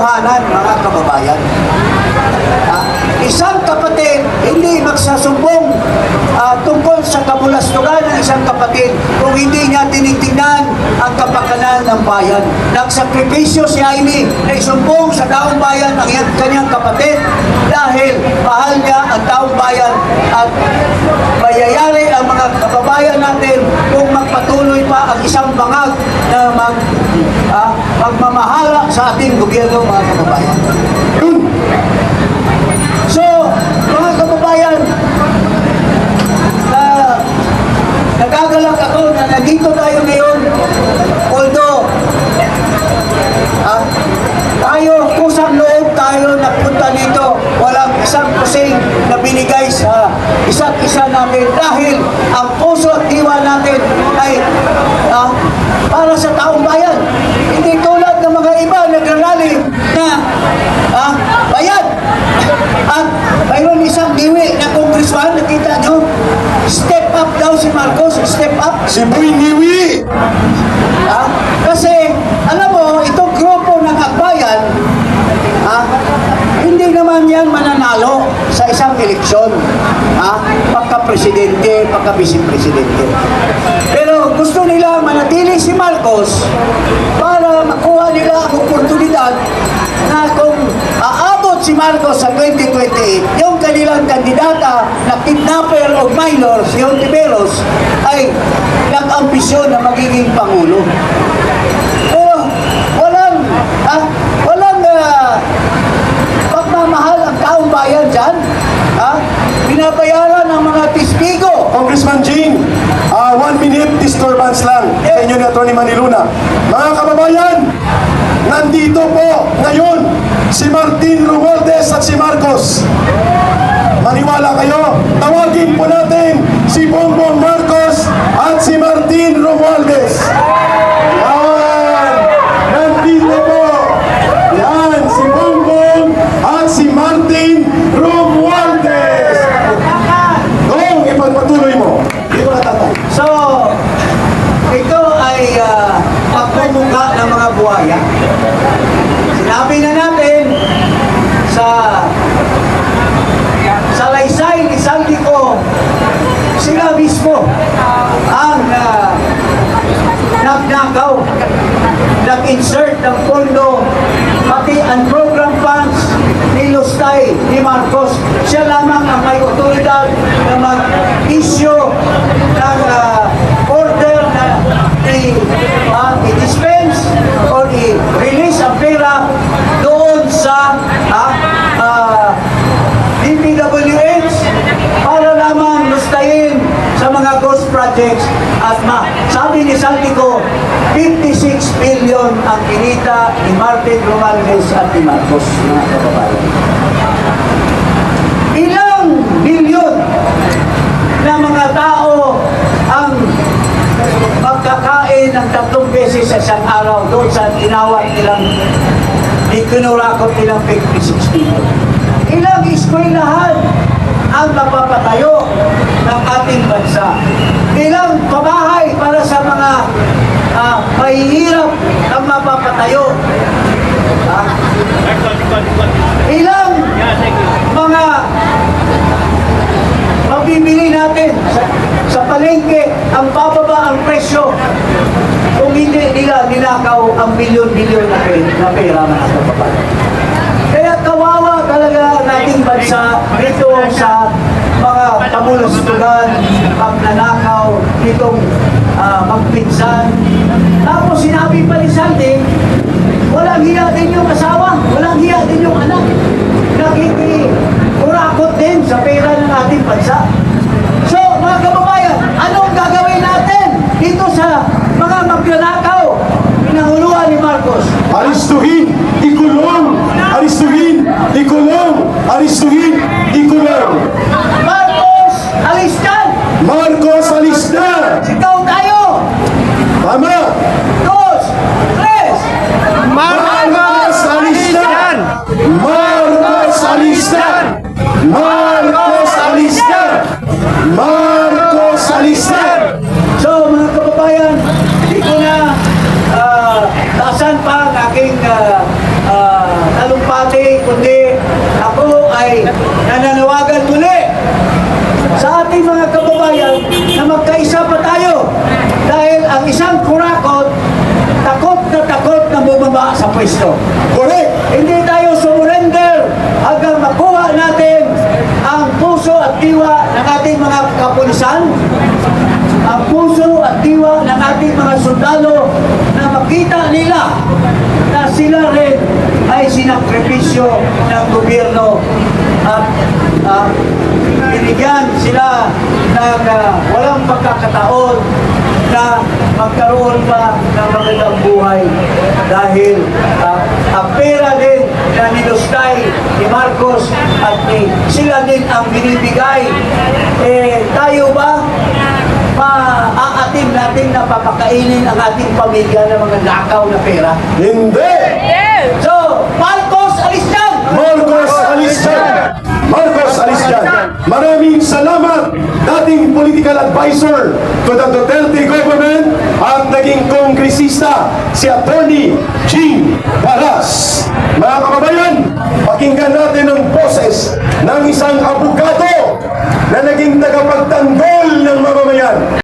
katotohanan, mga kababayan. Isang kapatid hindi magsasumbong tungkol sa kabulastugan ng isang kapatid kung hindi niya tinitingnan ang kapakanan ng bayan. Nagsakripisyo si Jaime na isumbong sa taong bayan ang kanyang kapatid dahil mahal niya ang taong bayan at mayayari ang mga kababayan natin kung magpatuloy pa ang isang bangag na magmamahala sa ating gobyerno, mga kababayan. So, mga kababayan, nagagalak ako na nandito tayo ngayon, although tayo, kusang loob tayo napunta dito, walang isang kusing na binigay sa isa't isa namin dahil ang puso at diwa natin ay para sa taong bayan. Hindi tulad ng mga iba nagrarally na bayad. At mayroon isang diwi na congressman, nakita nyo, step up daw si Marcos, step up. Si Boy Niwi! Kasi, alam mo, itong grupo ng Akbayan, hindi naman yan mananalo sa isang eleksyon. Pagka-presidente, pagka-vice-presidente. Pero gusto nila manatili si Marcos para makuha nila ang oportunidad na kung aabot si Marcos sa 2028, yung kanilang kandidata na kidnapper of minors, si Ontiveros, ay nag-ambisyon na magiging Pangulo. Pero walang pagmamahal ang taong bayan dyan. Binabayaran ng mga testigo. Congressman Jing, 1 minute disturbance lang sa inyo ni Atty. Maniluna. Mga kababayan, nandito po ngayon si Martin Romualdez at si Marcos. Maniwala kayo, tawagin po natin si Bongbong Marcos at si Martin Romualdez. Yan! Nandito po! Yan! Si Bongbong at si Martin Romualdez! Kung ipagpatuloy mo, di ko natatay. So, ito ay pagmumukha ng mga buhaya. Sinabi na natin sa laysay ni Saldico, sila mismo ang nagnakaw, nag-insert ng pondo, pati ang program funds nilustay ni Marcos. Siya lamang ang may otoridad na mag-issue ng order na i-dispense or i-release ang pera doon sa DPWH para lamang lustayin sa mga ghost projects at sabi ni Saldico, 56 billion ang kinita ni Martin Romualdez at ni Marcos, mga kababayan. Ilang bilyon na mga tao ang magkakain ng 3 beses sa isang araw doon sa tinawag nilang ikinurakot nilang 56 billion. Ilang eskwelahan ang mapapatayo ng ating bansa. Ilang pabahay para sa mga mahihirap ang mapapatayo. Ilang mga mabibili natin sa palengke ang bababa ang presyo kung hindi nila ninakaw ang milyon-milyon na pera, mga kababayan. Kaya kawawa talaga ang ating bansa dito sa mga pamulustugan, pagnanakaw, itong magpinsan. Tapos sinabi pa ni Saldi, walang hiya din yung asawa, walang hiya din yung anak. Nakikurakot din sa pera ng ating bansa. So, mga kababayan, anong gagawin natin dito sa mga magnanakaw? Pinanguluhan ni Marcos. Aristuhin, ikulong! Aristuhin, ikulong! Aristuhin, ikulong! Marcos, alis ka! Marcos, alis na! Sitaw tayo! Tama! 2, 3! Marcos, alis na! Marcos, alis na! Marcos, alis na! Marcos, alis na! So, mga kababayan, hindi ko na taasan pa ang aking ay nananawagan muli sa ating mga kababayan na magkaisa pa tayo dahil ang isang kurakot takot na bumaba sa pwesto. Correct! Hindi tayo surrender hanggang makuha natin ang puso at diwa ng ating mga kapulisan, ang puso at diwa ng ating mga sundalo na makita nila na sila rin ay sinakripisyo ng gobyerno at binigyan sila ng walang pagkakataon na magkaroon pa ng magandang buhay dahil ang pera din na nilustay ni Marcos at sila din ang binibigay. Tayo ba maaatim natin na papakainin ang ating pamilya ng mga lakaw na pera? Hindi! So, Marcos, alis dyan! Marcos, alis dyan! Marcos, alis dyan! Maraming salamat, dating political advisor to the Duterte government at naging kongresista, si Attorney Jing Baras. Mga kababayan, pakinggan natin ang boses ng isang abogado na naging tagapagtanggol ng mamamayan.